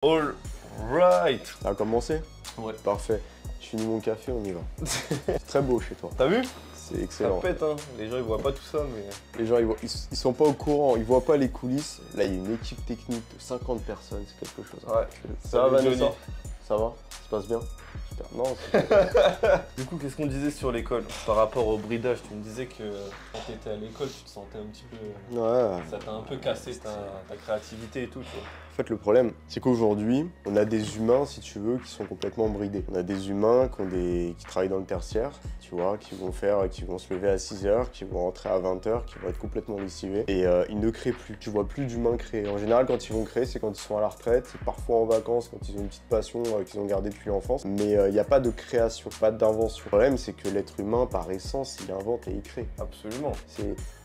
All right. Ça a commencé? Ouais. Parfait. Je finis mon café, on y va. C'est très beau chez toi. T'as vu? C'est excellent. Ça pète, hein. Les gens ils voient pas tout ça, mais... Les gens ils sont pas au courant, ils voient pas les coulisses. Là il y a une équipe technique de 50 personnes, c'est quelque chose. Ouais. Ça va Johnny. Vanessa? Ça va? Ça se passe bien? Super. Non, Du coup, qu'est-ce qu'on disait sur l'école? Par rapport au bridage, tu me disais que quand t'étais à l'école, tu te sentais un petit peu... ouais. Ça t'a un peu cassé ta créativité et tout, tu vois. En fait, le problème, c'est qu'aujourd'hui, on a des humains, si tu veux, qui sont complètement bridés. On a des humains qui travaillent dans le tertiaire, tu vois, qui vont se lever à 6h, qui vont rentrer à 20h, qui vont être complètement lessivés. Et ils ne créent plus. Tu vois plus d'humains créer. En général, quand ils vont créer, c'est quand ils sont à la retraite, c'est parfois en vacances, quand ils ont une petite passion qu'ils ont gardée depuis l'enfance. Mais il n'y a pas de création, pas d'invention. Le problème, c'est que l'être humain, par essence, il invente et il crée. Absolument.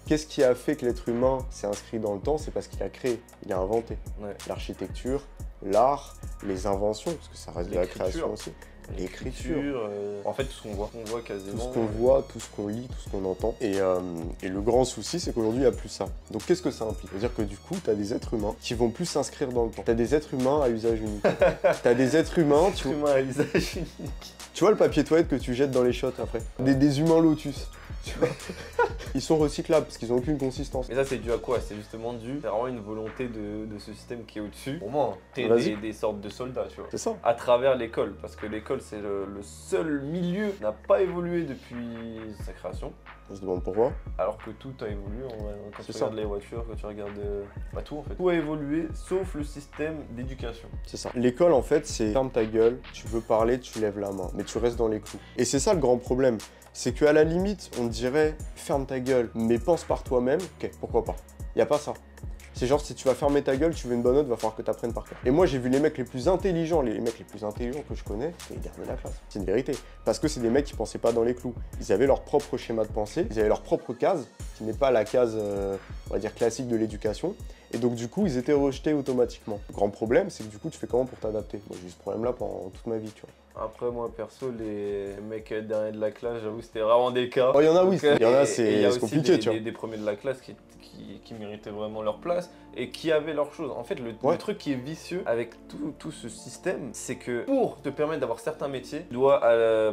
Qu'est-ce qui a fait que l'être humain s'est inscrit dans le temps? C'est parce qu'il a créé, il a inventé. Ouais. L'architecture, l'art, les inventions, parce que ça reste de la création aussi. L'écriture. En fait, tout ce qu'on voit quasiment. Tout ce qu'on voit, tout ce qu'on lit, tout ce qu'on entend. Et le grand souci, c'est qu'aujourd'hui, il n'y a plus ça. Donc, qu'est-ce que ça implique? C'est-à-dire que du coup, tu as des êtres humains qui vont plus s'inscrire dans le temps. Tu as des êtres humains à usage unique. Tu as des êtres humains, à usage unique. tu vois le papier toilette que tu jettes dans les shots après? Des humains lotus. Tu vois, ils sont recyclables parce qu'ils n'ont aucune consistance. Mais ça, c'est dû à quoi? C'est justement dû à vraiment une volonté de ce système qui est au-dessus. Pour moi, t'es des sortes de soldats, tu vois. C'est ça. À travers l'école, parce que l'école, c'est le seul milieu qui n'a pas évolué depuis sa création. On se demande pourquoi. Alors que tout a évolué, quand tu C'est regardes ça. les voitures, quand tu regardes tout en fait. Tout a évolué, sauf le système d'éducation. C'est ça. L'école, en fait, c'est ferme ta gueule, tu veux parler, tu lèves la main, mais tu restes dans les clous. Et c'est ça le grand problème. C'est qu'à la limite, on te dirait ferme ta gueule, mais pense par toi-même. Ok, pourquoi pas? Y a pas ça. C'est genre, si tu vas fermer ta gueule, tu veux une bonne note, va falloir que tu apprennes par cœur. Et moi, j'ai vu les mecs les plus intelligents, que je connais, c'est les derniers de la classe. C'est une vérité. Parce que c'est des mecs qui pensaient pas dans les clous. Ils avaient leur propre schéma de pensée, ils avaient leur propre case, qui n'est pas la case, on va dire, classique de l'éducation. Et donc, du coup, ils étaient rejetés automatiquement. Le grand problème, c'est que du coup, tu fais comment pour t'adapter? Moi, j'ai eu ce problème-là pendant toute ma vie, tu vois. Après, moi, perso, les mecs derniers de la classe, j'avoue, c'était vraiment des cas. Oh, il y en a, oui. Il y en a, c'est compliqué, des, tu vois. des premiers de la classe qui méritaient vraiment leur place et qui avaient leurs choses. En fait, le truc qui est vicieux avec tout ce système, c'est que pour te permettre d'avoir certains métiers, tu dois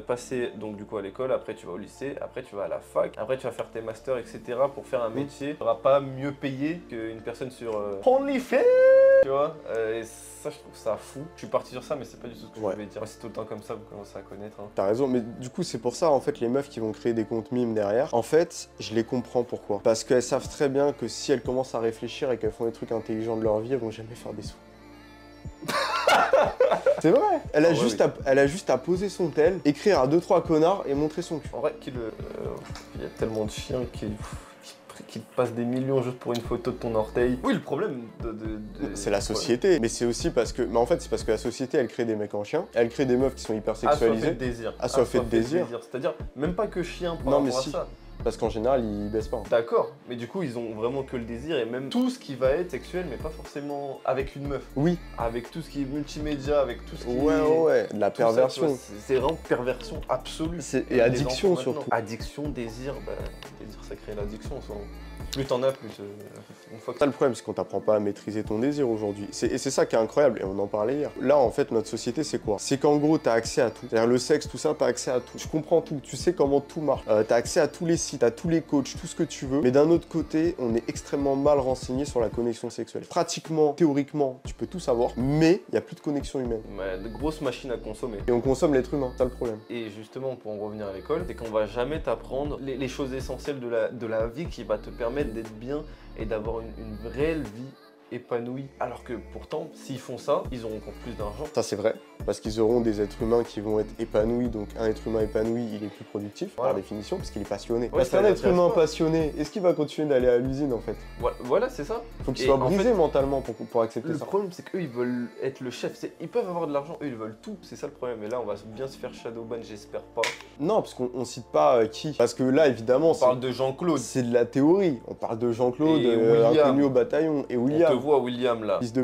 passer donc du coup à l'école, après tu vas au lycée, après tu vas à la fac, après tu vas faire tes masters, etc. pour faire un métier. Tu seras pas mieux payé qu'une personne sur OnlyFans, tu vois. Et ça, je trouve ça fou. Je suis parti sur ça, mais c'est pas du tout ce que je voulais dire. C'est tout le temps comme ça, vous commencez à connaître. Hein. T'as raison, mais du coup, c'est pour ça, en fait, les meufs qui vont créer des comptes mimes derrière, en fait, je les comprends pourquoi. Parce qu'elles savent très bien que si elles commencent à réfléchir et qu'elles font des trucs intelligents de leur vie, elles vont jamais faire des sous. C'est vrai. Elle a juste à poser son tel, écrire à 2-3 connards et montrer son cul. En vrai, il y a tellement de chiens qui te passent des millions juste pour une photo de ton orteil. Oui, le problème c'est la société, mais c'est aussi parce que... Mais en fait, c'est parce que la société, elle crée des mecs en chien, elle crée des meufs qui sont hyper sexualisées. Assoiffées de désir. Assoiffées de désir. C'est-à-dire, même pas que chien par rapport à ça. Parce qu'en général, ils baissent pas. D'accord, mais du coup, ils ont vraiment que le désir et même tout ce qui va être sexuel, mais pas forcément avec une meuf. Oui. Avec tout ce qui est multimédia, avec tout ce qui est... Ouais, de la perversion. C'est vraiment perversion absolue. Et addiction surtout. Addiction, désir, désir ça crée l'addiction. Plus t'en as, plus une fois que... Ça, le problème, c'est qu'on t'apprend pas à maîtriser ton désir aujourd'hui. Et c'est ça qui est incroyable, et on en parlait hier. Là, en fait, notre société, c'est quoi? C'est qu'en gros, t'as accès à tout. C'est-à-dire le sexe, tout ça, t'as accès à tout. Tu comprends tout, tu sais comment tout marche. T'as accès à tous les sites, à tous les coachs, tout ce que tu veux. Mais d'un autre côté, on est extrêmement mal renseigné sur la connexion sexuelle. Pratiquement, théoriquement, tu peux tout savoir, mais il n'y a plus de connexion humaine. De grosses machines à consommer. Et on consomme l'être humain, c'est ça le problème. Et justement, pour en revenir à l'école, c'est qu'on va jamais t'apprendre les choses essentielles de la vie qui va te permettre d'être bien et d'avoir une réelle vie épanouie. Alors que pourtant, s'ils font ça, ils auront encore plus d'argent. Ça c'est vrai, parce qu'ils auront des êtres humains qui vont être épanouis, donc un être humain épanoui, il est plus productif, par définition, parce qu'il est passionné. Parce qu'un être humain passionné, est-ce qu'il va continuer d'aller à l'usine en fait? Voilà, c'est ça. Faut qu'il soit brisé mentalement pour accepter ça. Le problème, c'est qu'eux, ils veulent être le chef. Ils peuvent avoir de l'argent, eux, ils veulent tout. C'est ça le problème. Et là, on va bien se faire shadowban, j'espère pas. Non, parce qu'on cite pas qui. Parce que là, évidemment, on parle de Jean-Claude. C'est de la théorie. On parle de Jean-Claude, inconnu au bataillon, et William. On te voit, William, là. Fils de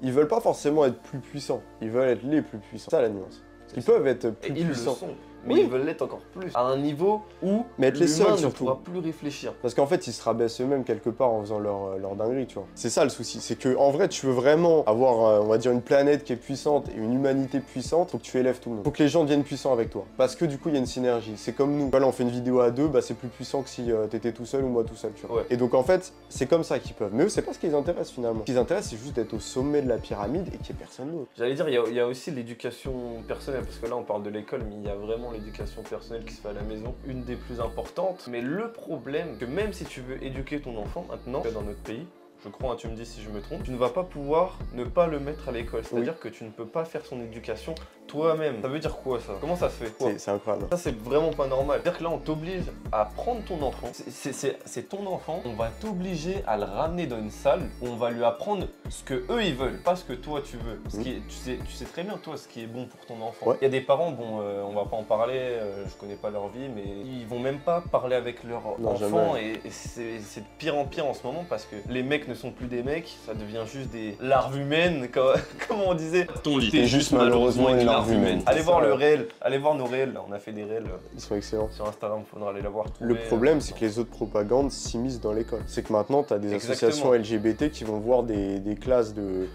Ils veulent pas forcément être plus puissants. Ils veulent être les plus puissants. C'est ça la nuance. Ils peuvent être plus puissants. mais Oui. ils veulent l'être encore plus. À un niveau où Mettre les seuls, l'humain ne surtout. pourra plus réfléchir. Parce qu'en fait, ils se rabaissent eux-mêmes quelque part en faisant leur dinguerie, tu vois. C'est ça le souci, c'est que en vrai, tu veux vraiment avoir, on va dire, une planète qui est puissante et une humanité puissante, faut que tu élèves tout le monde. Faut que les gens deviennent puissants avec toi. Parce que du coup, il y a une synergie. C'est comme nous. Voilà, on fait une vidéo à deux, bah c'est plus puissant que si t'étais tout seul ou moi tout seul, tu vois. Ouais. Et donc en fait, c'est comme ça qu'ils peuvent. Mais eux, c'est pas ce qui les intéresse finalement. Ce qui les intéresse, c'est juste d'être au sommet de la pyramide et qu'il n'y ait personne d'autre. J'allais dire, il y a aussi l'éducation personnelle, parce que là on parle de l'école, mais il y a vraiment l'éducation personnelle qui se fait à la maison, une des plus importantes. Mais le problème, que même si tu veux éduquer ton enfant maintenant, dans notre pays, je crois, hein, tu me dis si je me trompe, tu ne vas pas pouvoir ne pas le mettre à l'école. C'est-à-dire que tu ne peux pas faire son éducation toi-même. Ça veut dire quoi ça? Comment ça se fait? C'est incroyable. Ça c'est vraiment pas normal. C'est-à-dire que là on t'oblige à prendre ton enfant. C'est ton enfant. On va t'obliger à le ramener dans une salle où on va lui apprendre ce que eux ils veulent, pas ce que toi tu veux. Ce qui est, tu sais très bien toi ce qui est bon pour ton enfant. Ouais. Il y a des parents, bon, on va pas en parler, je connais pas leur vie, mais ils vont même pas parler avec leur enfant et c'est de pire en pire en ce moment parce que les mecs ne sont plus des mecs, ça devient juste des larves humaines, comme on disait. Ton lit. T'es juste malheureusement une larve humaine. Allez voir le réel, allez voir nos réels, là. On a fait des réels Ils sont excellents. sur Instagram, faudra aller la voir. Le problème, c'est que les autres propagandes s'immiscent dans l'école. C'est que maintenant, tu as des associations LGBT qui vont voir des classes de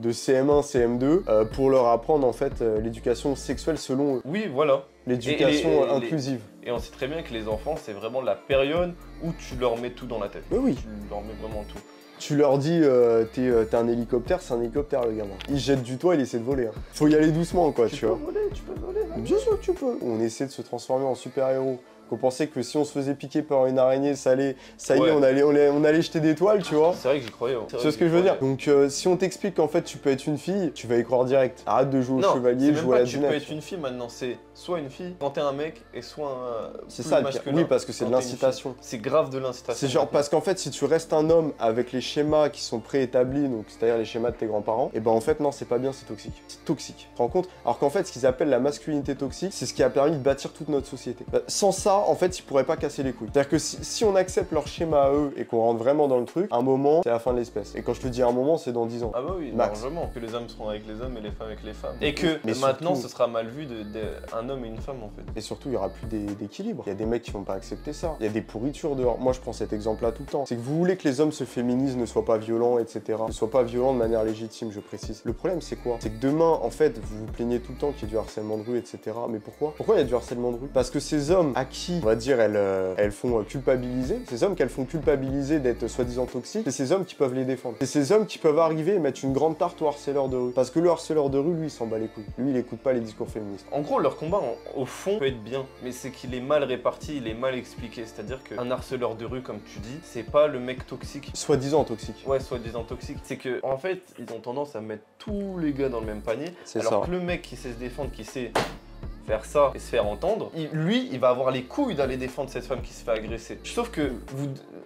CM1, CM2 pour leur apprendre en fait l'éducation sexuelle selon eux. Oui, voilà. L'éducation inclusive. Et on sait très bien que les enfants, c'est vraiment la période où tu leur mets tout dans la tête. Mais oui. Tu leur mets vraiment tout. Tu leur dis, t'es un hélicoptère, c'est un hélicoptère le gamin. Il jette du toit, il essaie de voler. Hein. Faut y aller doucement quoi, tu vois. Tu peux voler. Bien sûr que tu peux. On essaie de se transformer en super-héros. Qu'on pensait que si on se faisait piquer par une araignée, ça y est, on allait jeter des toiles, tu vois. C'est vrai que j'y croyais. Tu vois ce que je veux dire? Donc si on t'explique qu'en fait tu peux être une fille, tu vas y croire direct. Arrête de jouer au chevalier, joue à la dunette. Tu peux être une fille maintenant, c'est soit une fille quand t'es un mec et soit un c'est ça, masculin. Oui, parce que c'est de l'incitation. C'est grave de l'incitation. C'est genre parce qu'en fait si tu restes un homme avec les schémas qui sont préétablis, donc c'est-à-dire les schémas de tes grands-parents, et ben en fait non c'est pas bien, c'est toxique. C'est toxique. Tu te rends compte? Alors qu'en fait ce qu'ils appellent la masculinité toxique, c'est ce qui a permis de bâtir toute notre société. Sans ça, en fait ils pourraient pas casser les couilles. C'est-à-dire que si on accepte leur schéma à eux et qu'on rentre vraiment dans le truc, un moment, c'est la fin de l'espèce. Et quand je te dis un moment, c'est dans 10 ans. Ah bah oui, max. largement. Que les hommes seront avec les hommes et les femmes avec les femmes. Et que mais maintenant, surtout, ce sera mal vu un homme et une femme en fait. Et surtout, il y aura plus d'équilibre. Il y a des mecs qui vont pas accepter ça. Il y a des pourritures dehors. Moi, je prends cet exemple-là tout le temps. C'est que vous voulez que les hommes se féminisent, ne soient pas violents, etc. Ne soient pas violents de manière légitime, je précise. Le problème, c'est quoi? C'est que demain, en fait, vous vous plaignez tout le temps qu'il y ait du harcèlement de rue, etc. Mais pourquoi? Pourquoi il y a du harcèlement de rue? Parce que ces hommes à qui, on va dire, elles font culpabiliser, ces hommes qu'elles font culpabiliser d'être soi-disant toxiques, c'est ces hommes qui peuvent les défendre. C'est ces hommes qui peuvent arriver et mettre une grande tarte au harceleur de rue. Parce que le harceleur de rue, lui, il s'en bat les couilles. Lui, il écoute pas les discours féministes. En gros, leur combat, au fond, peut être bien, mais c'est qu'il est mal réparti, il est mal expliqué. C'est-à-dire qu'un harceleur de rue, comme tu dis, c'est pas le mec toxique. Soi-disant toxique. Ouais, soi-disant toxique. C'est que, en fait, ils ont tendance à mettre tous les gars dans le même panier. C'est alors ça. que le mec qui sait se défendre, qui sait faire ça et se faire entendre, lui, il va avoir les couilles d'aller défendre cette femme qui se fait agresser. Sauf que,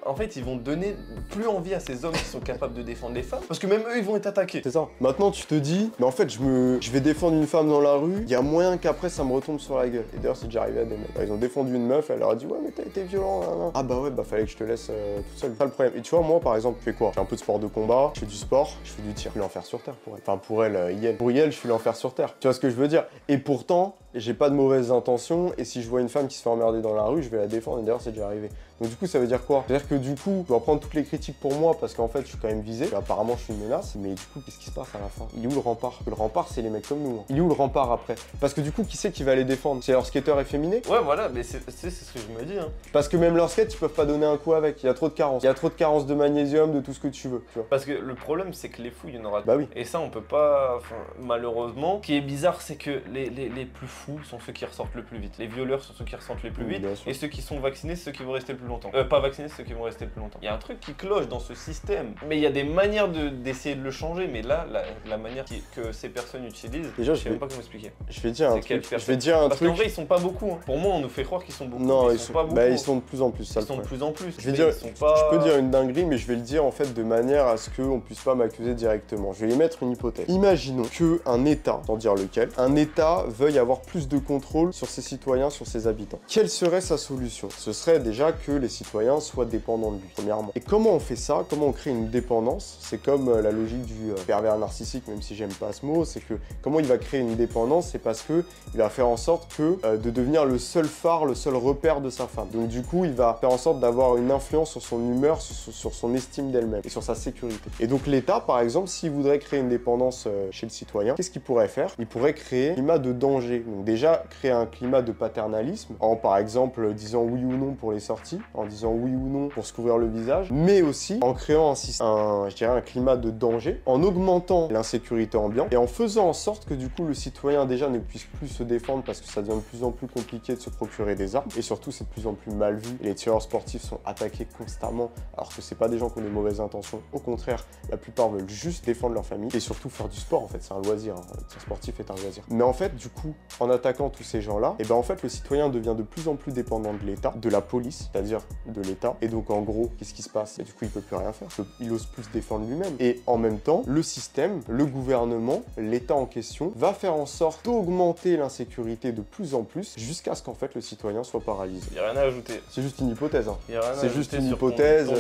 en fait, ils vont donner plus envie à ces hommes qui sont capables de défendre les femmes, parce que même eux, ils vont être attaqués. C'est ça. Maintenant, tu te dis, mais en fait, je vais défendre une femme dans la rue, il y a moyen qu'après, ça me retombe sur la gueule. Et d'ailleurs, c'est déjà arrivé à des mecs. Ils ont défendu une meuf, elle leur a dit, ouais, mais t'as été violent, nan. Ah bah ouais, bah fallait que je te laisse tout seul. C'est pas le problème. Et tu vois, moi, par exemple, je fais quoi? Je fais un peu de sport de combat, je fais du sport, je fais du tir. Je suis l'enfer sur terre pour elle. Enfin, pour elle, Yel. Pour Yel, je suis l'enfer sur terre. Tu vois ce que je veux dire? Et pourtant, j'ai pas de mauvaises intentions, et si je vois une femme qui se fait emmerder dans la rue, je vais la défendre, et d'ailleurs c'est déjà arrivé. Donc du coup ça veut dire quoi? C'est-à-dire que du coup, je dois prendre toutes les critiques pour moi, parce qu'en fait je suis quand même visé, et apparemment je suis une menace, mais du coup qu'est-ce qui se passe à la fin? Il est où le rempart? Le rempart c'est les mecs comme nous. Hein. Il est où le rempart après? Parce que du coup qui c'est qui va les défendre? C'est leur skateur efféminé? Ouais voilà, mais c'est ce que je me dis. Hein. Parce que même leur skate ils peuvent pas donner un coup avec, il y a trop de carences. Il y a trop de carences de magnésium, de tout ce que tu veux. Tu vois. Parce que le problème c'est que les fous il y en aura. Bah oui. Et ça on peut pas, malheureusement. Ce qui est bizarre c'est que les plus fous sont ceux qui ressortent le plus vite. Les violeurs sont ceux qui ressortent le plus vite. Et ceux qui sont vaccinés, c'est ceux qui vont rester le plus longtemps. Pas vaccinés, c'est ceux qui vont rester le plus longtemps. Il y a un truc qui cloche dans ce système. Mais il y a des manières d'essayer de le changer. Mais là, la manière que ces personnes utilisent, déjà, je sais même pas comment expliquer. Je vais dire un truc. Parce qu'en vrai, ils sont pas beaucoup. Hein. Pour moi, on nous fait croire qu'ils sont beaucoup. Non, ils sont pas beaucoup. Bah, ils sont de plus en plus. Ça ils sont de plus en plus. Je vais dire, je peux dire une dinguerie, mais je vais le dire en fait de manière à ce qu'on puisse pas m'accuser directement. Je vais émettre une hypothèse. Imaginons qu'un État, sans dire lequel, un État veuille avoir plus de contrôle sur ses citoyens, sur ses habitants. Quelle serait sa solution? Ce serait déjà que les citoyens soient dépendants de lui, premièrement. Et comment on fait ça? Comment on crée une dépendance? C'est comme la logique du pervers narcissique, même si j'aime pas ce mot, c'est que comment il va créer une dépendance? C'est parce que il va faire en sorte que de devenir le seul phare, le seul repère de sa femme. Donc du coup, il va faire en sorte d'avoir une influence sur son humeur, sur son estime d'elle-même et sur sa sécurité. Et donc l'État, par exemple, s'il voudrait créer une dépendance chez le citoyen, qu'est-ce qu'il pourrait faire? Il pourrait créer un climat de danger. Donc déjà, créer un climat de paternalisme, en par exemple disant oui ou non pour les sorties, en disant oui ou non pour se couvrir le visage, mais aussi en créant je dirais un climat de danger, en augmentant l'insécurité ambiante et en faisant en sorte que du coup le citoyen déjà ne puisse plus se défendre parce que ça devient de plus en plus compliqué de se procurer des armes et surtout c'est de plus en plus mal vu. Et les tireurs sportifs sont attaqués constamment alors que c'est pas des gens qui ont des mauvaises intentions. Au contraire, la plupart veulent juste défendre leur famille et surtout faire du sport en fait, c'est un loisir. Le tir sportif est un loisir. Mais en fait, du coup, en attaquant tous ces gens-là, et ben en fait le citoyen devient de plus en plus dépendant de l'État, de la police, c'est-à-dire de l'État. Et donc en gros, qu'est-ce qui se passe? Et du coup, il peut plus rien faire. Il ose plus se défendre lui-même. Et en même temps, le système, le gouvernement, l'État en question va faire en sorte d'augmenter l'insécurité de plus en plus jusqu'à ce qu'en fait le citoyen soit paralysé. Il n'y a rien à ajouter. C'est juste une hypothèse. Hein. C'est juste une hypothèse.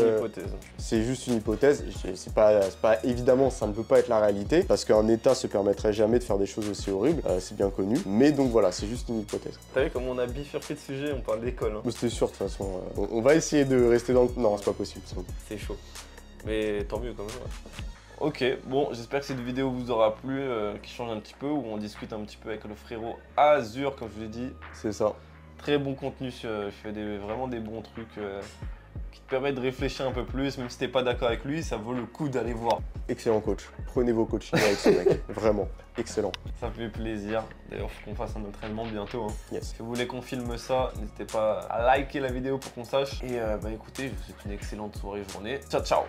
C'est juste une hypothèse. C'est pas évidemment, ça ne peut pas être la réalité parce qu'un État se permettrait jamais de faire des choses aussi horribles. C'est bien connu. Mais donc voilà, c'est juste une hypothèse. T'as vu comme on a bifurqué de sujet, on parle d'école. Hein. C'était sûr de toute façon. On va essayer de rester dans le... Non, c'est pas possible. C'est chaud. Mais tant mieux quand même. Ouais. Ok, bon, j'espère que cette vidéo vous aura plu, qui change un petit peu, où on discute un petit peu avec le frérot Azur, comme je vous l'ai dit. C'est ça. Très bon contenu, je fais vraiment des bons trucs qui te permettent de réfléchir un peu plus, même si t'es pas d'accord avec lui, ça vaut le coup d'aller voir. Excellent coach. Prenez vos coachings avec ce mec. Vraiment, excellent. Ça fait plaisir. D'ailleurs, faut qu'on fasse un entraînement bientôt. Hein. Yes. Si vous voulez qu'on filme ça, n'hésitez pas à liker la vidéo pour qu'on sache. Et bah écoutez, je vous souhaite une excellente soirée, journée. Ciao, ciao.